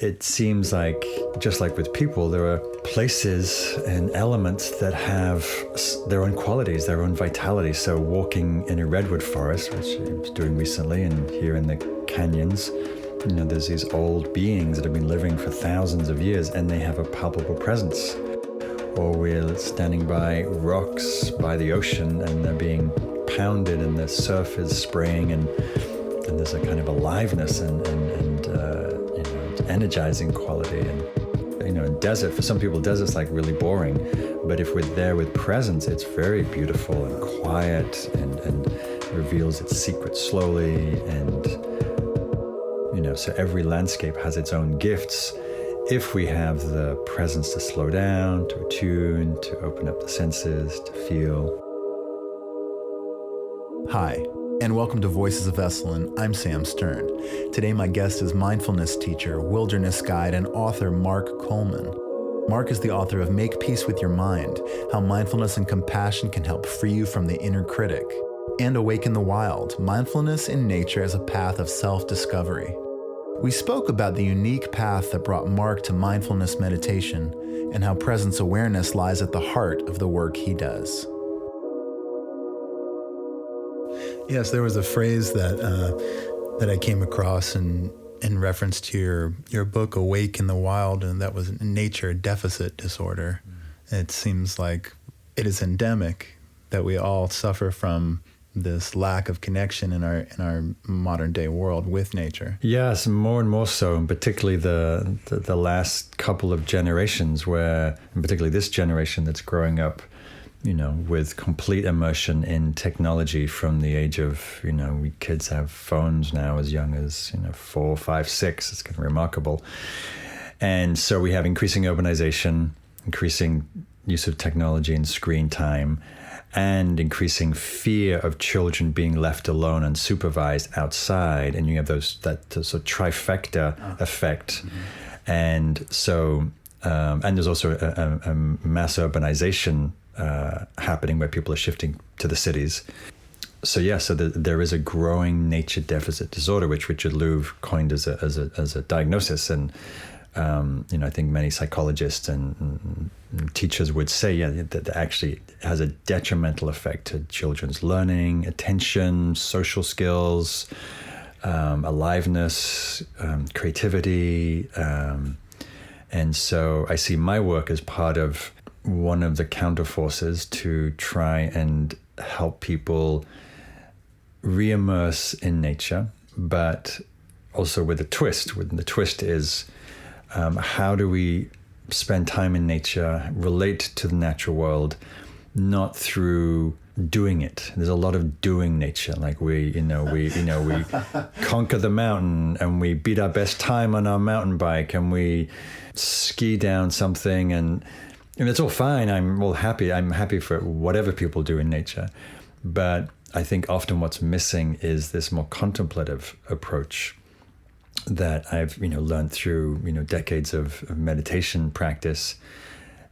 it seems like, just like with people, there are places and elements that have their own qualities, their own vitality. So walking in a redwood forest, which I was doing recently, and here in the canyons, there's these old beings that have been living for thousands of years, and they have a palpable presence. Or we're standing by rocks by the ocean, and they're being pounded, and the surf is spraying, and there's a kind of aliveness and energizing quality. And in desert, for some people, desert's like really boring, but if we're there with presence, it's very beautiful and quiet, and reveals its secret slowly. And so every landscape has its own gifts if we have the presence to slow down, to attune, to open up the senses, to feel. Hi, and welcome to Voices of Esalen. I'm Sam Stern. Today my guest is mindfulness teacher, wilderness guide, and author Mark Coleman. Mark is the author of Make Peace with Your Mind, How Mindfulness and Compassion Can Help Free You from the Inner Critic, and Awaken the Wild, Mindfulness in Nature as a Path of Self-Discovery. We spoke about the unique path that brought Mark to mindfulness meditation and how presence awareness lies at the heart of the work he does. Yes, there was a phrase that I came across in reference to your book, Awake in the Wild, and that was nature deficit disorder. It seems like it is endemic that we all suffer from this lack of connection in our modern day world with nature. Yes, more and more so, and particularly the last couple of generations, where, and particularly this generation that's growing up, with complete immersion in technology from the age of, we kids have phones now as young as, 4, 5, 6. It's kind of remarkable. And so we have increasing urbanization, increasing use of technology and screen time, and increasing fear of children being left alone and supervised outside. And you have that sort of trifecta effect. Mm-hmm. And so, and there's also a mass urbanization happening where people are shifting to the cities. So there is a growing nature deficit disorder, which Richard Louv coined as a diagnosis. And I think many psychologists and teachers would say, that actually has a detrimental effect to children's learning, attention, social skills, aliveness, creativity. And so I see my work as part of one of the counterforces to try and help people re-immerse in nature, but also with a twist. The twist is, how do we spend time in nature, relate to the natural world, not through doing it. There's a lot of doing nature, like we conquer the mountain and we beat our best time on our mountain bike and we ski down something, and it's all fine. I'm all happy. I'm happy for whatever people do in nature. But I think often what's missing is this more contemplative approach that I've, learned through, decades of meditation practice.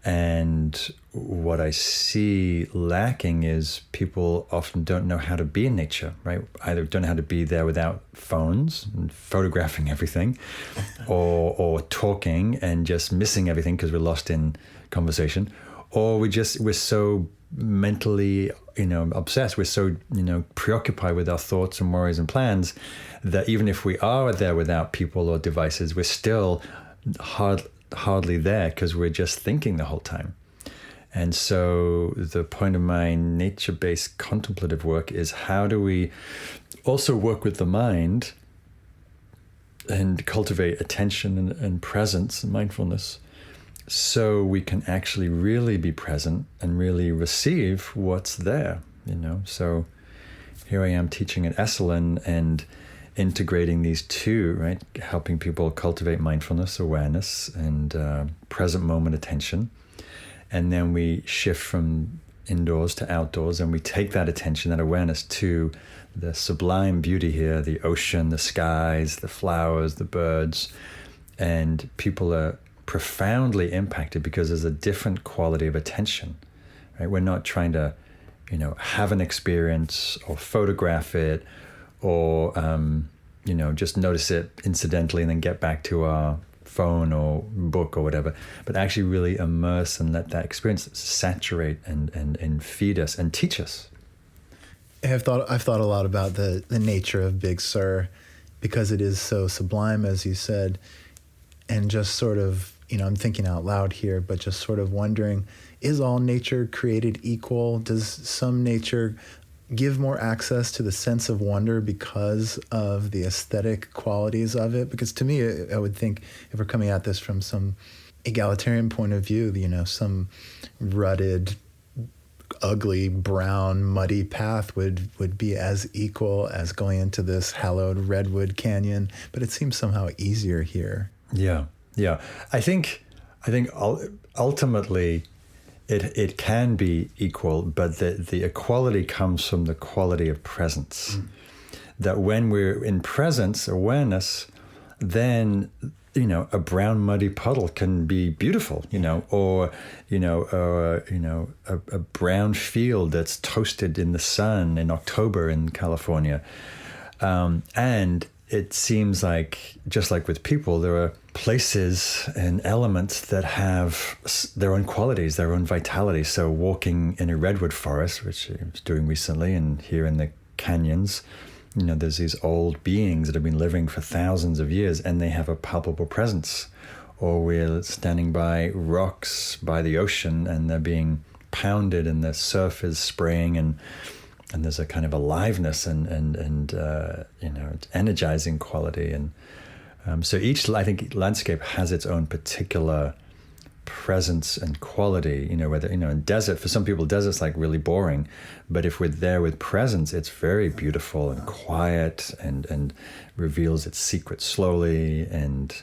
And what I see lacking is people often don't know how to be in nature, right? Either don't know how to be there without phones and photographing everything, or talking and just missing everything because we're lost in conversation, or we're so mentally, obsessed. We're so, preoccupied with our thoughts and worries and plans that even if we are there without people or devices, we're still hardly there because we're just thinking the whole time. And so the point of my nature-based contemplative work is, how do we also work with the mind and cultivate attention and presence and mindfulness, so we can actually really be present and really receive what's there, So here I am teaching at Esalen and integrating these two, right? Helping people cultivate mindfulness, awareness, and present moment attention. And then we shift from indoors to outdoors, and we take that attention, that awareness, to the sublime beauty here, the ocean, the skies, the flowers, the birds. And people are profoundly impacted because there's a different quality of attention, right? We're not trying to, have an experience or photograph it or, just notice it incidentally and then get back to our phone or book or whatever, but actually really immerse and let that experience saturate and feed us and teach us. I've thought a lot about the nature of Big Sur, because it is so sublime, as you said, and just sort of, I'm thinking out loud here, but just sort of wondering, is all nature created equal? Does some nature give more access to the sense of wonder because of the aesthetic qualities of it? Because to me, I would think, if we're coming at this from some egalitarian point of view, some rutted, ugly, brown, muddy path would be as equal as going into this hallowed redwood canyon, but it seems somehow easier here. Yeah. I think ultimately it can be equal, but the equality comes from the quality of presence. That when we're in presence, awareness, then a brown muddy puddle can be beautiful, or a brown field that's toasted in the sun in October in California, and it seems like, just like with people, there are places and elements that have their own qualities, their own vitality. So walking in a redwood forest, which I was doing recently, and here in the canyons, there's these old beings that have been living for thousands of years, and they have a palpable presence. Or we're standing by rocks by the ocean, and they're being pounded, and the surf is spraying, and there's a kind of aliveness and energizing quality. And so each, I think, landscape has its own particular presence and quality. Whether in desert, for some people, desert's like really boring, but if we're there with presence, it's very beautiful and quiet, and reveals its secret slowly. And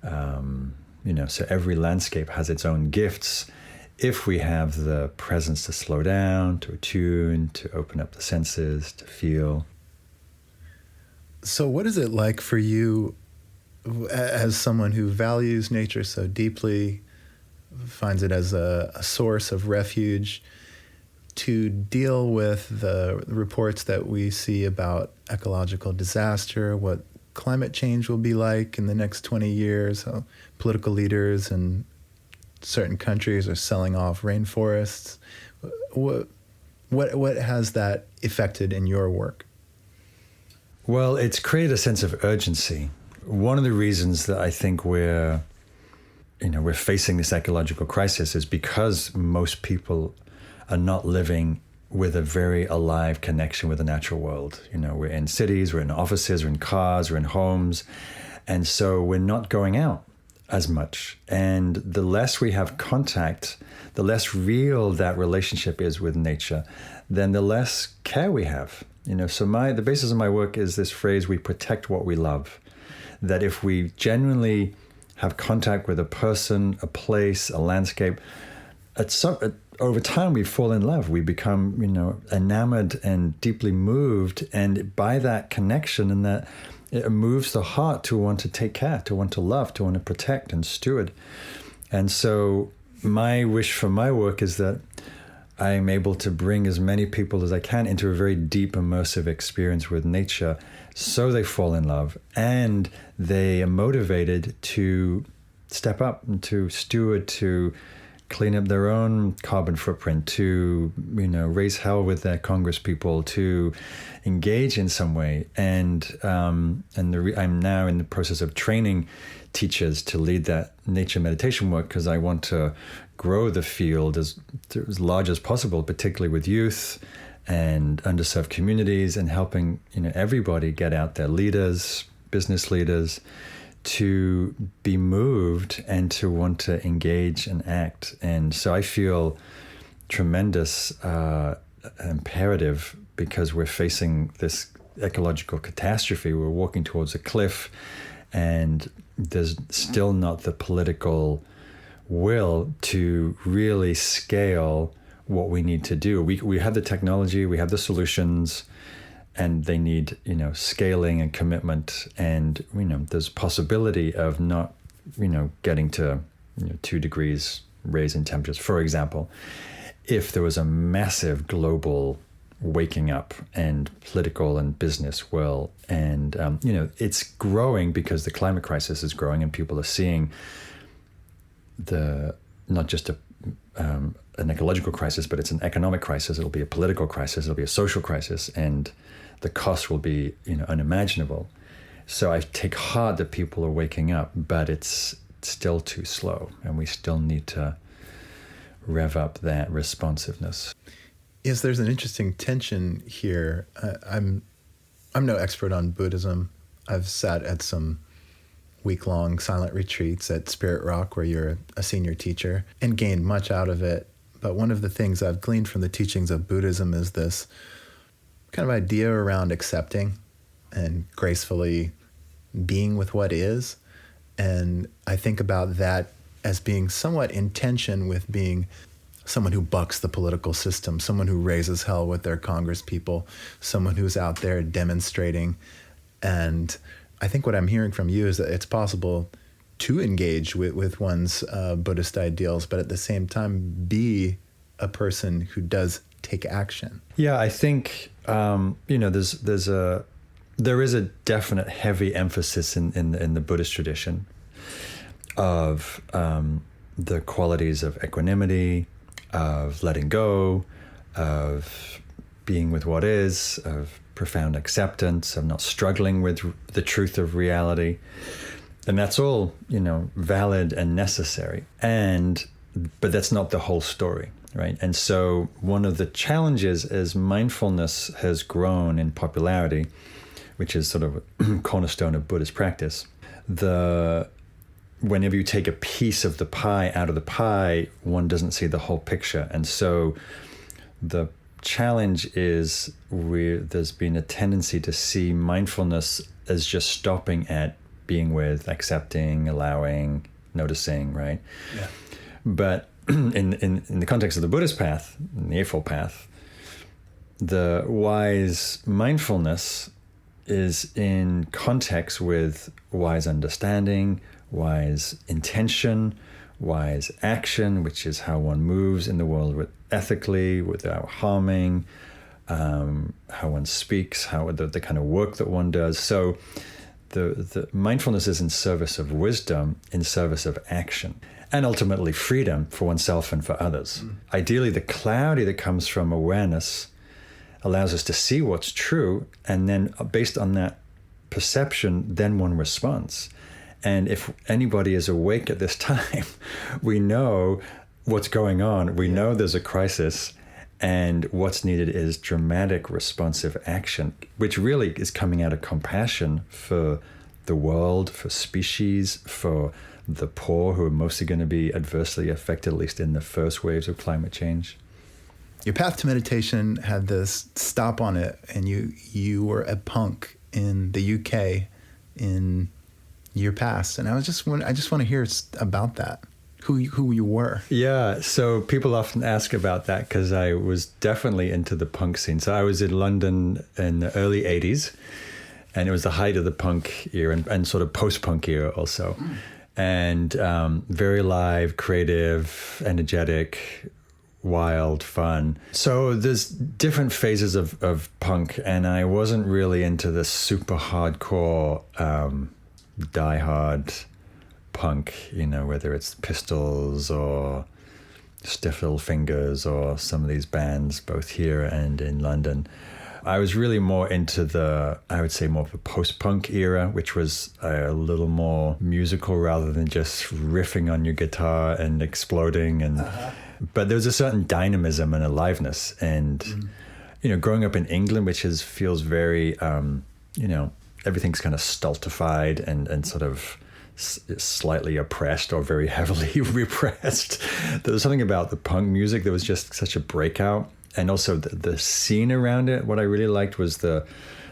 so every landscape has its own gifts, if we have the presence to slow down, to attune, to open up the senses, to feel. So what is it like for you, as someone who values nature so deeply, finds it as a source of refuge, to deal with the reports that we see about ecological disaster, what climate change will be like in the next 20 years, how political leaders and certain countries are selling off rainforests? What has that affected in your work? Well, it's created a sense of urgency. One of the reasons that I think we're facing this ecological crisis is because most people are not living with a very alive connection with the natural world. We're in cities, we're in offices, we're in cars, we're in homes, and so we're not going out as much. And the less we have contact, the less real that relationship is with nature, then the less care we have. So the basis of my work is this phrase, we protect what we love. That if we genuinely have contact with a person, a place, a landscape, over time we fall in love. We become, enamored and deeply moved. And by that connection, and that it moves the heart to want to take care, to want to love, to want to protect and steward. And so my wish for my work is that I'm able to bring as many people as I can into a very deep, immersive experience with nature, so they fall in love and they are motivated to step up and to steward, to clean up their own carbon footprint, to raise hell with their Congress people, to engage in some way. And I'm now in the process of training teachers to lead that nature meditation work, because I want to grow the field as large as possible, particularly with youth and underserved communities, and helping everybody get out there, leaders, business leaders, to be moved and to want to engage and act. And so I feel tremendous imperative, because we're facing this ecological catastrophe. We're walking towards a cliff, and there's still not the political will to really scale what we need to do. We have the technology, we have the solutions, and they need, scaling and commitment. And, there's possibility of not, getting to 2 degrees raise in temperatures, for example, if there was a massive global waking up, and political and business world. And, it's growing because the climate crisis is growing and people are seeing not just an ecological crisis, but it's an economic crisis. It'll be a political crisis. It'll be a social crisis. And the cost will be, unimaginable. So I take heart that people are waking up, but it's still too slow. And we still need to rev up that responsiveness. Yes, there's an interesting tension here. I'm no expert on Buddhism. I've sat at some week-long silent retreats at Spirit Rock, where you're a senior teacher, and gained much out of it. But one of the things I've gleaned from the teachings of Buddhism is this kind of idea around accepting and gracefully being with what is. And I think about that as being somewhat in tension with being someone who bucks the political system, someone who raises hell with their Congress people, someone who's out there demonstrating. And I think what I'm hearing from you is that it's possible to engage with one's Buddhist ideals, but at the same time be a person who does take action. Yeah, I think there is a definite heavy emphasis in the Buddhist tradition of the qualities of equanimity, of letting go, of being with what is, of profound acceptance, of not struggling with the truth of reality. And that's all, valid and necessary. But that's not the whole story, right? And so one of the challenges as mindfulness has grown in popularity, which is sort of a cornerstone of Buddhist practice, whenever you take a piece of the pie out of the pie, one doesn't see the whole picture. And so the challenge is there's been a tendency to see mindfulness as just stopping at being with, accepting, allowing, noticing, right? Yeah. But in the context of the Buddhist path, in the Eightfold Path, the wise mindfulness is in context with wise understanding, wise intention, wise action, which is how one moves in the world ethically, without harming, how one speaks, how the kind of work that one does. So the mindfulness is in service of wisdom, in service of action, and ultimately freedom for oneself and for others. Ideally, the clarity that comes from awareness allows us to see what's true, and then based on that perception, then one responds. And if anybody is awake at this time, we know what's going on. We know there's a crisis, and what's needed is dramatic responsive action, which really is coming out of compassion for the world, for species, for the poor who are mostly going to be adversely affected, at least in the first waves of climate change. Your path to meditation had this stop on it, and you were a punk in the UK in year past, and I just want to hear about that. Who you were. Yeah, so people often ask about that because I was definitely into the punk scene. So I was in London in the early 80s, and it was the height of the punk era and sort of post-punk era also. And very live, creative, energetic, wild, fun. So there's different phases of punk, and I wasn't really into the super hardcore, die-hard punk, whether it's Pistols or Stiff Little Fingers or some of these bands, both here and in London. I was really more into I would say more of a post-punk era, which was a little more musical rather than just riffing on your guitar and exploding. But there was a certain dynamism and aliveness. And, growing up in England, which feels very, everything's kind of stultified and sort of slightly oppressed or very heavily repressed. There was something about the punk music that was just such a breakout. And also the scene around it. What I really liked was the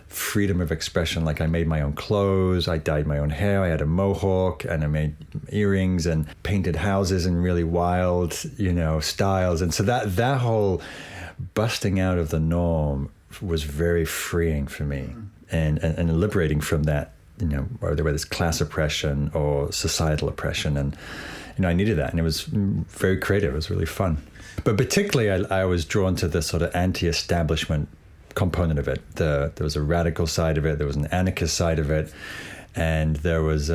freedom of expression. Like I made my own clothes, I dyed my own hair, I had a mohawk, and I made earrings and painted houses in really wild, styles. And so that whole busting out of the norm was very freeing for me and liberating from that, whether it's class oppression or societal oppression. And I needed that, and it was very creative. It was really fun. But particularly, I was drawn to the sort of anti-establishment component of it. There was a radical side of it. There was an anarchist side of it, and there was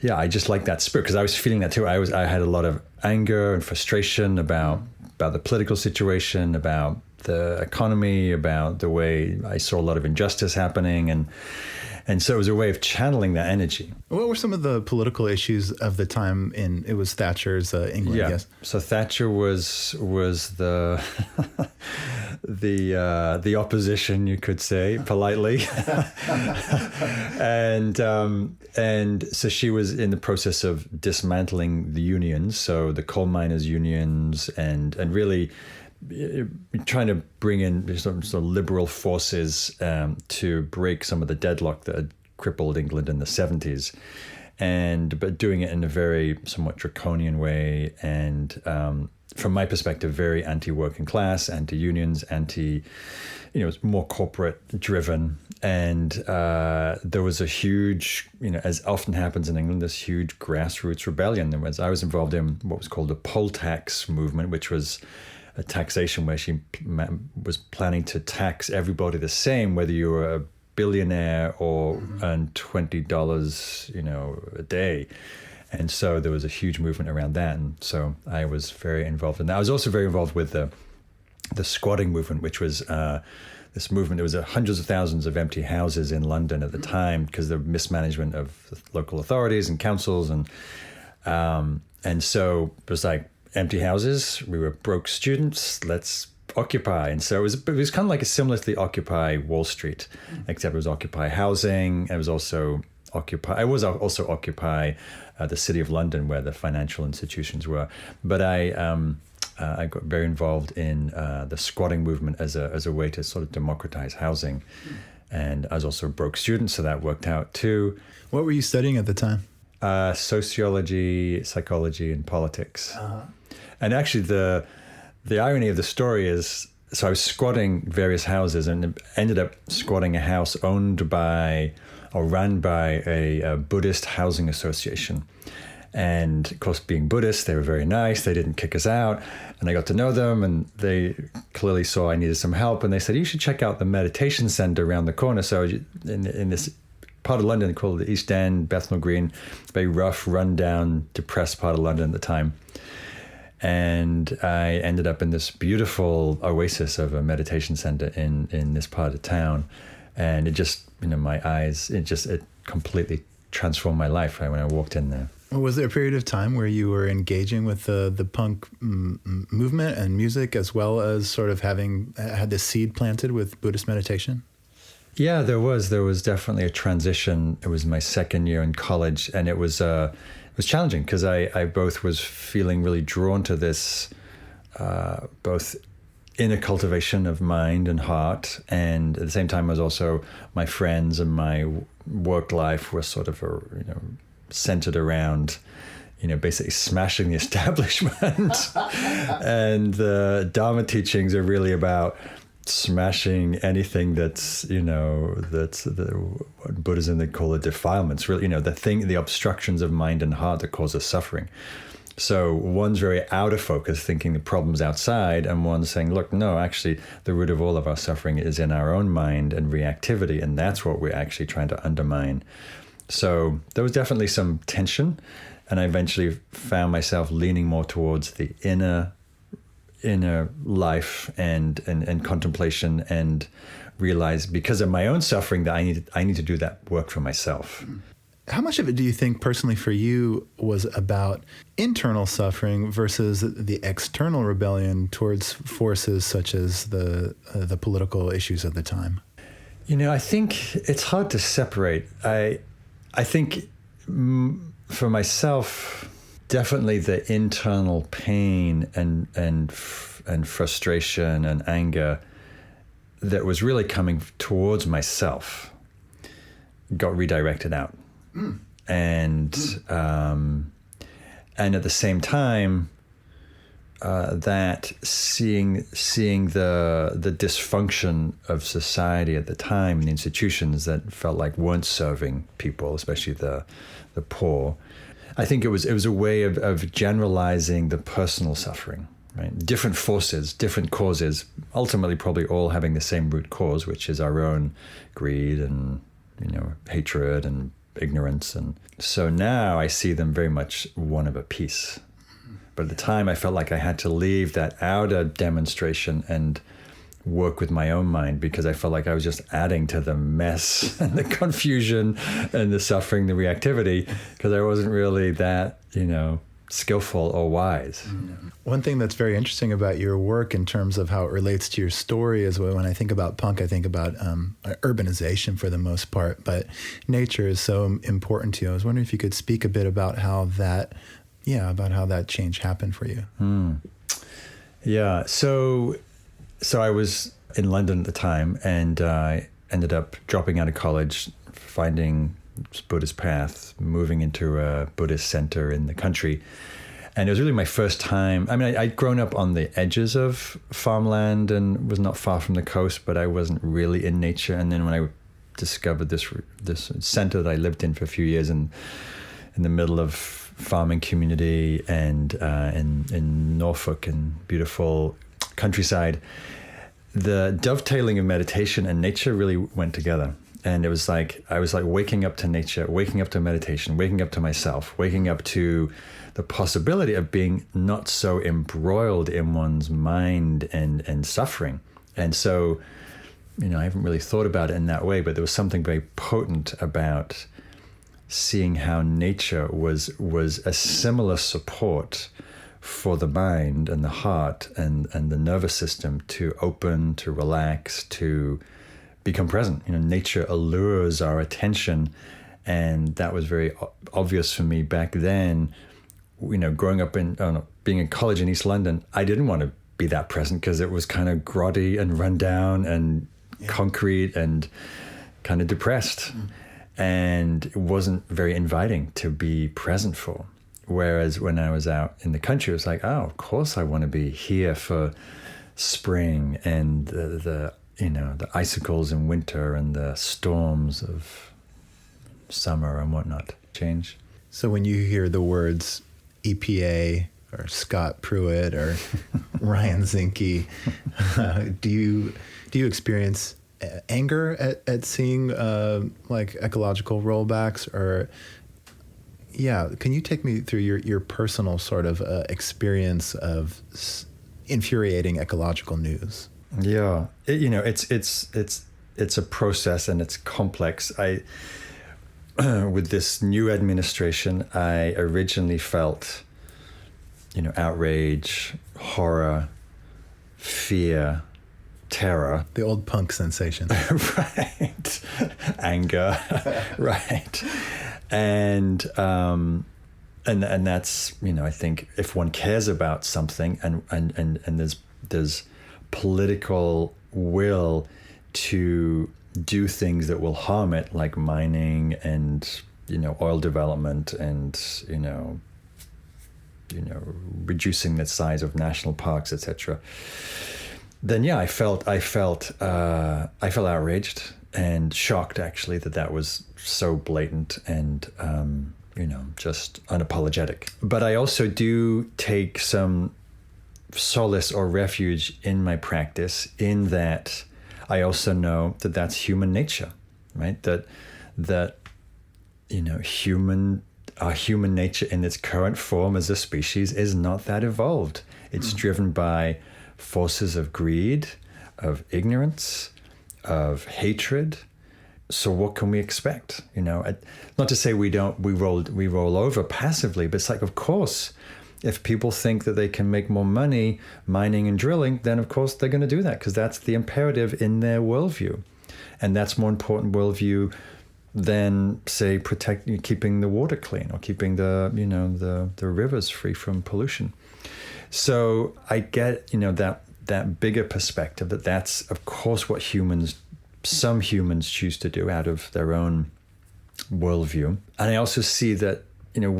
I just liked that spirit because I was feeling that too. I had a lot of anger and frustration about the political situation, about the economy, about the way I saw a lot of injustice happening, and so it was a way of channeling that energy. What were some of the political issues of the time it was Thatcher's England, I guess? So Thatcher was the the opposition, you could say, politely. and so she was in the process of dismantling the unions, so the coal miners' unions, and really trying to bring in some sort of liberal forces to break some of the deadlock that had crippled England in the 70s, but doing it in a very somewhat draconian way, and from my perspective, very anti-working class, anti-unions, more corporate driven. And there was a huge, as often happens in England, this huge grassroots rebellion. I was involved in what was called the poll tax movement, which was a taxation where she was planning to tax everybody the same, whether you were a billionaire or earned $20, a day. And so there was a huge movement around that. And so I was very involved in that. I was also very involved with the squatting movement, which was this movement. There was hundreds of thousands of empty houses in London at the time because of the mismanagement of local authorities and councils. And so it was like, empty houses, we were broke students, let's occupy. And so it was kind of like similar to the Occupy Wall Street, except it was Occupy housing. It was also Occupy the city of London, where the financial institutions were. But I got very involved in the squatting movement as a way to sort of democratize housing. And I was also a broke student, so that worked out too. What were you studying at the time? Sociology, psychology, and politics. And actually, the irony of the story is, so I was squatting various houses and ended up squatting a house owned by or run by a Buddhist housing association. And of course, being Buddhist, they were very nice. They didn't kick us out. And I got to know them, and they clearly saw I needed some help. And they said, you should check out the meditation center around the corner. So in this part of London called the East End, Bethnal Green, very rough, run-down, depressed part of London at the time. And I ended up in this beautiful oasis of a meditation center in this part of town. And it just, my eyes, it completely transformed my life when I walked in there. Well, was there a period of time where you were engaging with the punk movement and music, as well as sort of having had this seed planted with Buddhist meditation? Yeah, there was definitely a transition. It was my second year in college, and it was challenging because I both was feeling really drawn to this, both inner cultivation of mind and heart, and at the same time, my friends and my work life were sort of centered around, basically smashing the establishment, and the Dharma teachings are really about smashing anything that's what Buddhism they call the defilements, really, the obstructions of mind and heart that cause us suffering. So one's very out of focus, thinking the problem's outside, and one's saying, look, no, actually the root of all of our suffering is in our own mind and reactivity, and that's what we're actually trying to undermine. So there was definitely some tension, and I eventually found myself leaning more towards the inner life and contemplation, and realized because of my own suffering that I need to do that work for myself. How much of it do you think personally for you was about internal suffering versus the external rebellion towards forces such as the political issues of the time? I think it's hard to separate. I think for myself, definitely the internal pain and frustration and anger that was really coming towards myself got redirected out. And at the same time, that seeing the dysfunction of society at the time, and institutions that felt like weren't serving people, especially the poor, I think it was a way of generalizing the personal suffering, right? Different forces, different causes, ultimately probably all having the same root cause, which is our own greed and, hatred and ignorance. And so now I see them very much one of a piece. But at the time I felt like I had to leave that outer demonstration and work with my own mind, because I felt like I was just adding to the mess and the confusion and the suffering, the reactivity, because I wasn't really that, skillful or wise. One thing that's very interesting about your work in terms of how it relates to your story is when I think about punk, I think about urbanization for the most part, but nature is so important to you. I was wondering if you could speak a bit about how that change happened for you. Yeah. So I was in London at the time, and I ended up dropping out of college, finding Buddhist path, moving into a Buddhist center in the country. And it was really my first time. I mean, I'd grown up on the edges of farmland and was not far from the coast, but I wasn't really in nature. And then when I discovered this center that I lived in for a few years in the middle of farming community and in Norfolk and beautiful countryside, the dovetailing of meditation and nature really went together. And it was like, I was like waking up to nature, waking up to meditation, waking up to myself, waking up to the possibility of being not so embroiled in one's mind and suffering. And so, I haven't really thought about it in that way, but there was something very potent about seeing how nature was a similar support for the mind and the heart and the nervous system to open, to relax, to become present. Nature allures our attention, and that was very obvious for me back then. Growing up being in college in East London, I didn't want to be that present because it was kind of grotty and run down and concrete and kind of depressed. And it wasn't very inviting to be present for. Whereas when I was out in the country, it was like, oh, of course I want to be here for spring and the icicles in winter and the storms of summer and whatnot. Change. So when you hear the words EPA or Scott Pruitt or Ryan Zinke, do you experience anger at seeing like ecological rollbacks? Or can you take me through your personal sort of experience of infuriating ecological news? Yeah, it's a process and it's complex. With this new administration, I originally felt, outrage, horror, fear, terror. The old punk sensation. Right. Anger. Right. And that's, I think if one cares about something and there's political will to do things that will harm it, like mining and, oil development and, reducing the size of national parks, etc. Then I felt outraged and shocked actually that was so blatant and just unapologetic. But I also do take some solace or refuge in my practice in that I also know that that's human nature, right? That our human nature in its current form as a species is not that evolved. It's driven by forces of greed, of ignorance, of hatred. So what can we expect? Not to say we roll over passively, but it's like, of course, if people think that they can make more money mining and drilling, then of course they're going to do that because that's the imperative in their worldview. And that's more important worldview than, say, keeping the water clean or keeping the rivers free from pollution. So I get, that bigger perspective that's of course what some humans choose to do out of their own worldview. And I also see that,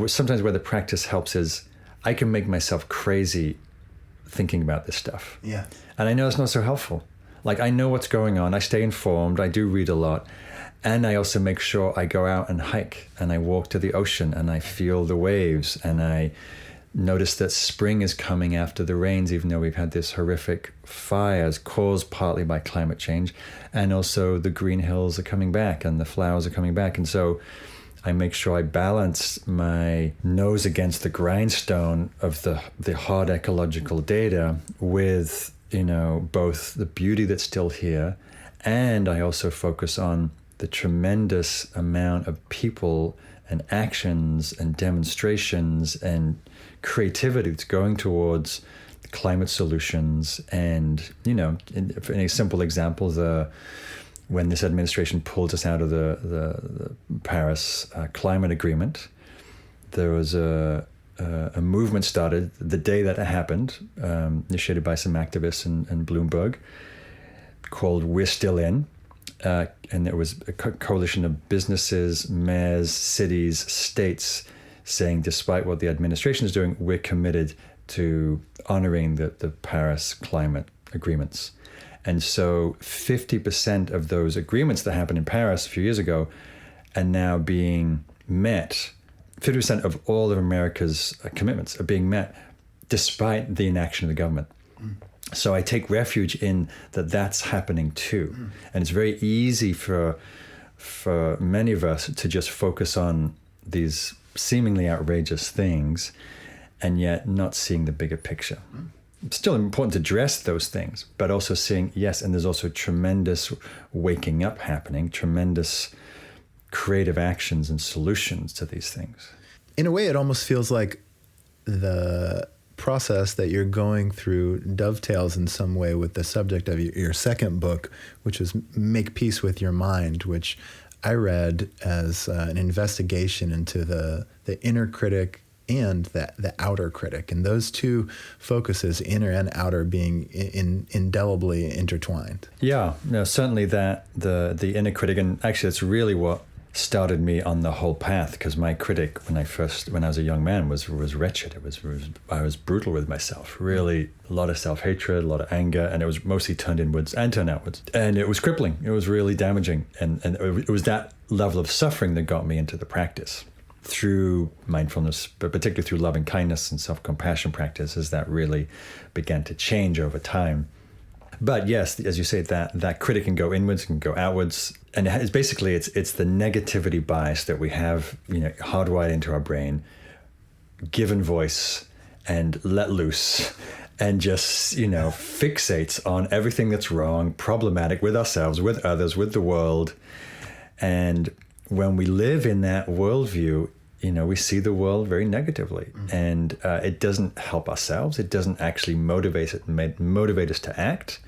sometimes where the practice helps is I can make myself crazy thinking about this stuff. Yeah. And I know it's not so helpful. Like, I know what's going on. I stay informed. I do read a lot. And I also make sure I go out and hike and I walk to the ocean and I feel the waves and I notice that spring is coming after the rains, even though we've had this horrific fires caused partly by climate change. And also the green hills are coming back and the flowers are coming back. And so I make sure I balance my nose against the grindstone of the hard ecological data with, both the beauty that's still here, and I also focus on the tremendous amount of people and actions and demonstrations and creativity that's going towards climate solutions. And, in a simple example, when this administration pulled us out of the Paris climate agreement, there was a movement started the day that it happened, initiated by some activists in Bloomberg, called We're Still In. And there was a coalition of businesses, mayors, cities, states saying, despite what the administration is doing, we're committed to honoring the Paris climate agreements. And so 50% of those agreements that happened in Paris a few years ago are now being met. 50% of all of America's commitments are being met despite the inaction of the government. So I take refuge in that's happening too. And it's very easy for many of us to just focus on these seemingly outrageous things and yet not seeing the bigger picture. It's still important to address those things, but also seeing, yes, and there's also tremendous waking up happening, tremendous creative actions and solutions to these things. In a way, it almost feels like the process that you're going through dovetails in some way with the subject of your second book, which is Make Peace with Your Mind, which I read as an investigation into the inner critic and the outer critic, and those two focuses, inner and outer, being indelibly intertwined. Yeah, no, certainly that the inner critic, and actually that's really what started me on the whole path, because my critic when I was a young man was wretched. I was brutal with myself, really a lot of self-hatred, a lot of anger, and it was mostly turned inwards and turned outwards, and it was crippling. It was really damaging, and it was that level of suffering that got me into the practice through mindfulness, but particularly through loving kindness and self-compassion practices that really began to change over time. But yes, as you say, that critic can go inwards, can go outwards, and it's basically it's the negativity bias that we have, hardwired into our brain, given voice and let loose, and just fixates on everything that's wrong, problematic with ourselves, with others, with the world. And when we live in that worldview, we see the world very negatively, and it doesn't help ourselves. It doesn't actually motivate us to act,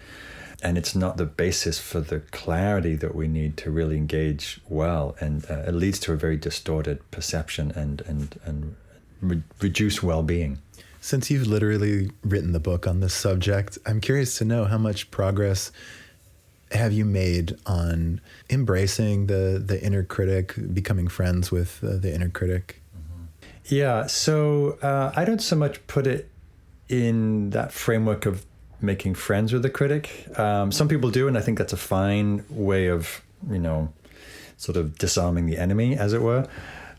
and it's not the basis for the clarity that we need to really engage well. And it leads to a very distorted perception and reduced well-being. Since you've literally written the book on this subject, I'm curious to know how much progress have you made on embracing the inner critic, becoming friends with the inner critic? Yeah, so I don't so much put it in that framework of making friends with the critic. Some people do, and I think that's a fine way of, sort of disarming the enemy, as it were.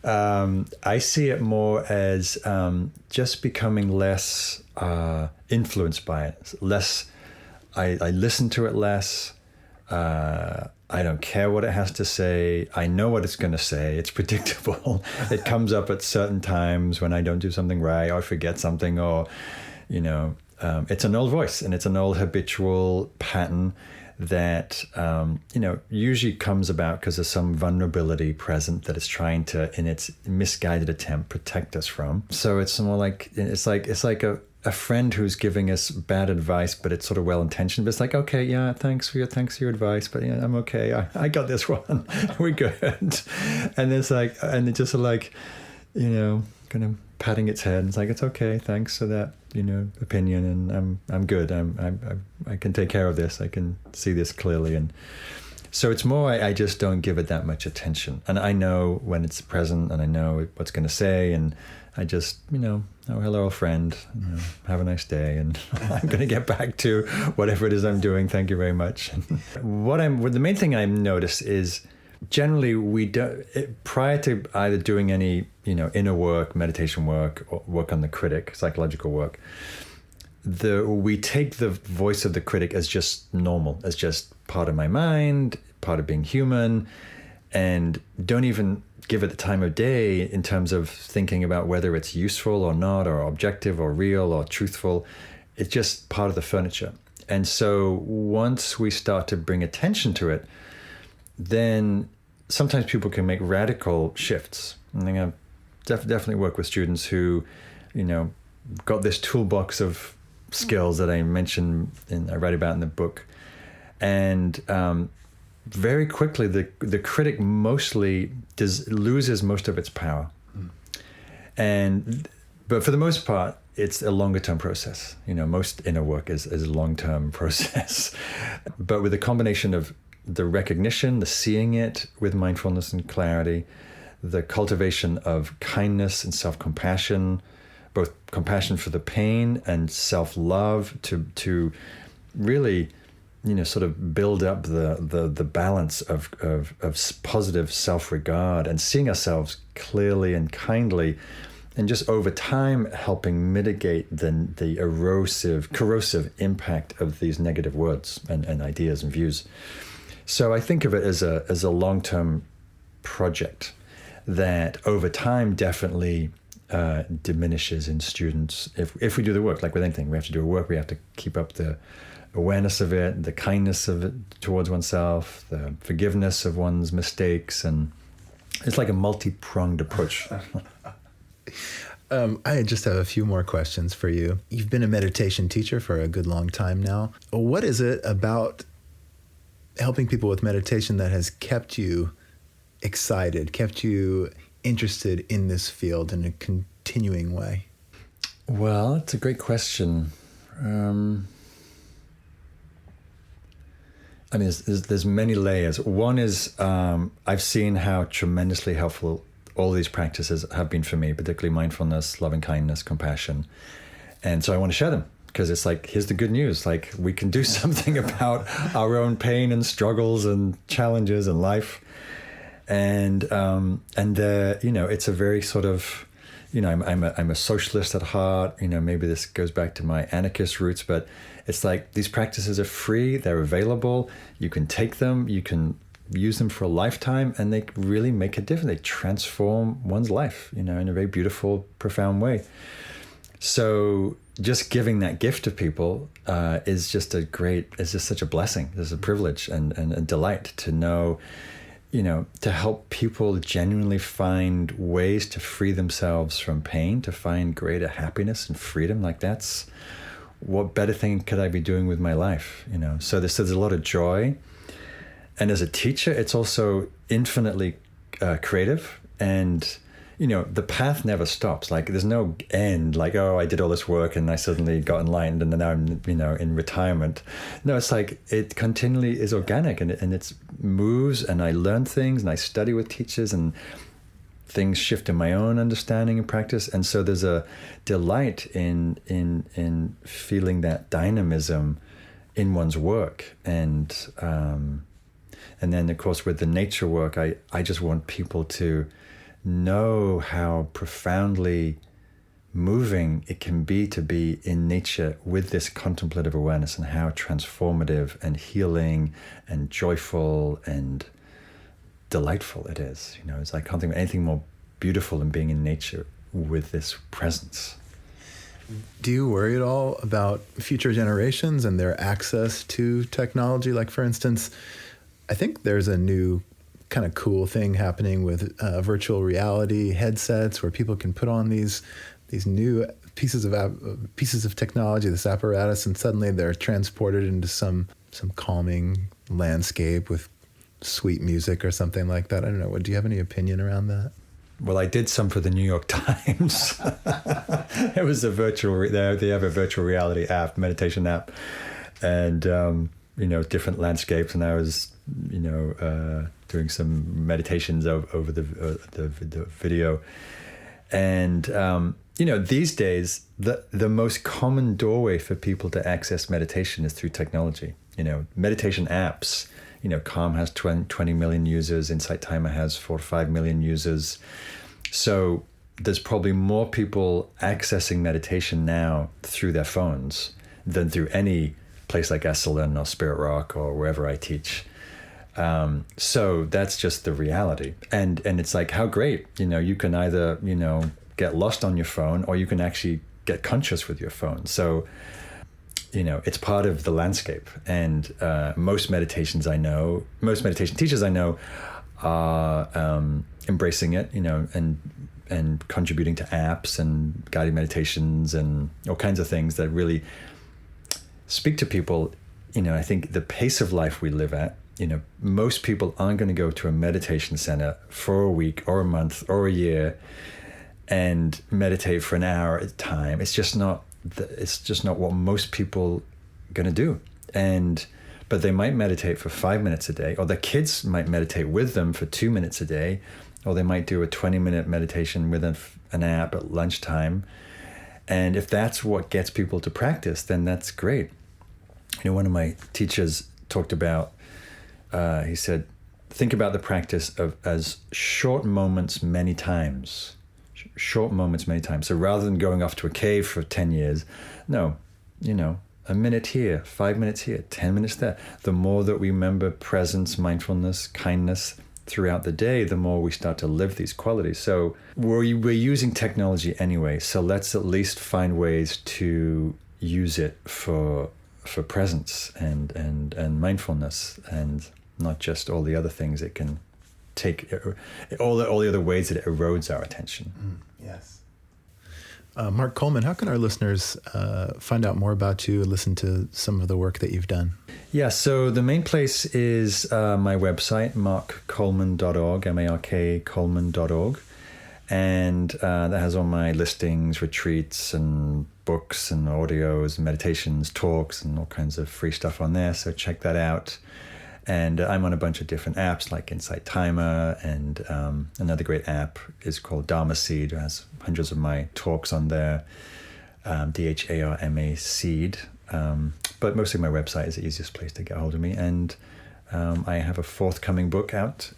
I see it more as just becoming less influenced by it. I listen to it less. I don't care what it has to say. I know what it's going to say. It's predictable. It comes up at certain times when I don't do something right, or I forget something, or, it's an old voice, and it's an old habitual pattern that, usually comes about because there's some vulnerability present that it's trying to, in its misguided attempt, protect us from. So it's more like, it's like a friend who's giving us bad advice, but it's sort of well-intentioned. But it's like, okay, yeah, thanks for your advice, but yeah, I'm okay. I got this one. We're good. And it's like, and it just like, kind of patting its head. It's like, it's okay. Thanks for that, opinion, and I'm good. I can take care of this. I can see this clearly, and so it's more. I just don't give it that much attention, and I know when it's present, and I know what's going to say, and I just, oh, hello, friend, have a nice day, and I'm going to get back to whatever it is I'm doing. Thank you very much. The main thing I notice is generally we don't, prior to either doing any, inner work, meditation work, or work on the critic, psychological work, we take the voice of the critic as just normal, as just part of my mind, part of being human, and don't even give it the time of day in terms of thinking about whether it's useful or not, or objective or real or truthful. It's just part of the furniture. And so once we start to bring attention to it, then sometimes people can make radical shifts. And I definitely work with students who, got this toolbox of skills that I mentioned I write about in the book. And very quickly, the critic mostly loses most of its power. But for the most part, it's a longer term process. Most inner work is a long term process. But with a combination of the recognition, the seeing it with mindfulness and clarity, the cultivation of kindness and self-compassion, both compassion for the pain and self-love to really, sort of build up the balance of positive self-regard and seeing ourselves clearly and kindly, and just over time helping mitigate the corrosive impact of these negative words and ideas and views. So I think of it as a long-term project that over time definitely diminishes in students. If we do the work, like with anything, we have to do a work, we have to keep up the awareness of it, the kindness of it towards oneself, the forgiveness of one's mistakes, and it's like a multi-pronged approach. I just have a few more questions for you. You've been a meditation teacher for a good long time now. What is it about helping people with meditation that has kept you excited, kept you interested in this field in a continuing way? Well, it's a great question. There's many layers. One is I've seen how tremendously helpful all these practices have been for me, particularly mindfulness, loving kindness, compassion. And so I want to share them because it's like, here's the good news. Like, we can do something about our own pain and struggles and challenges in life. And it's a very sort of, I'm a socialist at heart. Maybe this goes back to my anarchist roots, but it's like these practices are free, they're available, you can take them, you can use them for a lifetime, and they really make a difference. They transform one's life, in a very beautiful, profound way. So just giving that gift to people is just such a blessing. It's a privilege and a delight to know, to help people genuinely find ways to free themselves from pain, to find greater happiness and freedom. Like, that's what better thing could I be doing with my life, So there's a lot of joy. And as a teacher, it's also infinitely creative. And, the path never stops. Like, there's no end, like, oh, I did all this work and I suddenly got enlightened and now I'm, in retirement. No, it's like it continually is organic and it moves, and I learn things and I study with teachers and things shift in my own understanding and practice. And so there's a delight in feeling that dynamism in one's work. And then, of course, with the nature work, I just want people to know how profoundly moving it can be to be in nature with this contemplative awareness, and how transformative and healing and joyful and delightful it is. It's like, I can't think of anything more beautiful than being in nature with this presence. Do you worry at all about future generations and their access to technology? Like, for instance, I think there's a new kind of cool thing happening with virtual reality headsets where people can put on these new pieces of technology, this apparatus, and suddenly they're transported into some calming landscape with sweet music or something like that. I don't know. Do you have any opinion around that? Well, I did some for the New York Times. It was a they have a virtual reality app, meditation app, and different landscapes, and I was doing some meditations over the video. And these days the most common doorway for people to access meditation is through technology. Meditation apps Calm has 20 million users. Insight Timer has 4 to 5 million users. So there's probably more people accessing meditation now through their phones than through any place like Esalen or Spirit Rock or wherever I teach. So that's just the reality. And it's like, how great, you can either, get lost on your phone, or you can actually get conscious with your phone. So, it's part of the landscape. And most meditation teachers I know are embracing it, and contributing to apps and guided meditations and all kinds of things that really speak to people. I think the pace of life we live at, most people aren't going to go to a meditation center for a week or a month or a year and meditate for an hour at a time. It's just not what most people are going to do. But they might meditate for 5 minutes a day, or their kids might meditate with them for 2 minutes a day, or they might do a 20-minute meditation with an app at lunchtime. And if that's what gets people to practice, then that's great. One of my teachers talked about, he said, think about the practice as short moments many times. Short moments many times. So rather than going off to a cave for 10 years, no, a minute here, 5 minutes here, 10 minutes there. The more that we remember presence, mindfulness, kindness throughout the day, the more we start to live these qualities. So we're using technology anyway, so let's at least find ways to use it for presence and mindfulness, and not just all the other things it can take, all the other ways that it erodes our attention. Yes. Mark Coleman, how can our listeners find out more about you, listen to some of the work that you've done? Yeah, so the main place is my website, markcoleman.org, M-A-R-K Coleman.org. And that has all my listings, retreats, and books, and audios, and meditations, talks, and all kinds of free stuff on there. So check that out. And I'm on a bunch of different apps like Insight Timer, and another great app is called Dharma Seed. It has hundreds of my talks on there, DHARMA Seed. But mostly my website is the easiest place to get hold of me. And I have a forthcoming book out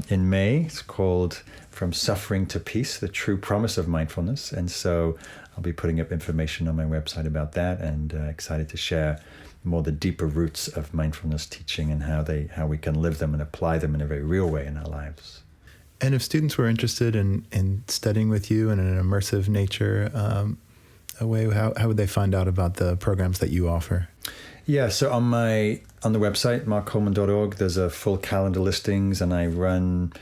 in May. It's called From Suffering to Peace, The True Promise of Mindfulness. And so I'll be putting up information on my website about that, and excited to share more the deeper roots of mindfulness teaching and how we can live them and apply them in a very real way in our lives. And if students were interested in studying with you in an immersive nature way, how would they find out about the programs that you offer? Yeah, so on the website, markcoleman.org, there's a full calendar listings, and I run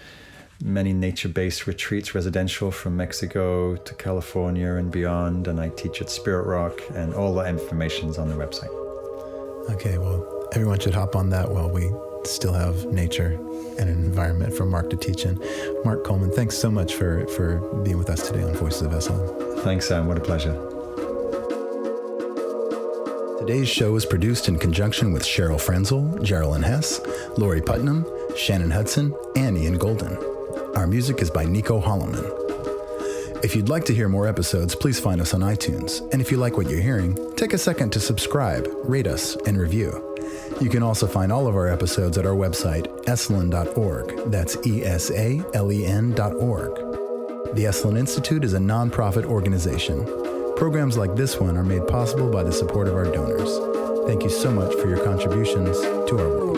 many nature-based retreats, residential, from Mexico to California and beyond, and I teach at Spirit Rock, and all the information's on the website. Okay, well, everyone should hop on that while we still have nature and an environment for Mark to teach in. Mark Coleman, thanks so much for being with us today on Voices of Esalen. Thanks, Sam. What a pleasure. Today's show is produced in conjunction with Cheryl Frenzel, Geraldine Hess, Lori Putnam, Shannon Hudson, and Ian Golden. Our music is by Nico Holloman. If you'd like to hear more episodes, please find us on iTunes. And if you like what you're hearing, take a second to subscribe, rate us, and review. You can also find all of our episodes at our website, esalen.org. That's ESALEN.org. The Esalen Institute is a nonprofit organization. Programs like this one are made possible by the support of our donors. Thank you so much for your contributions to our world.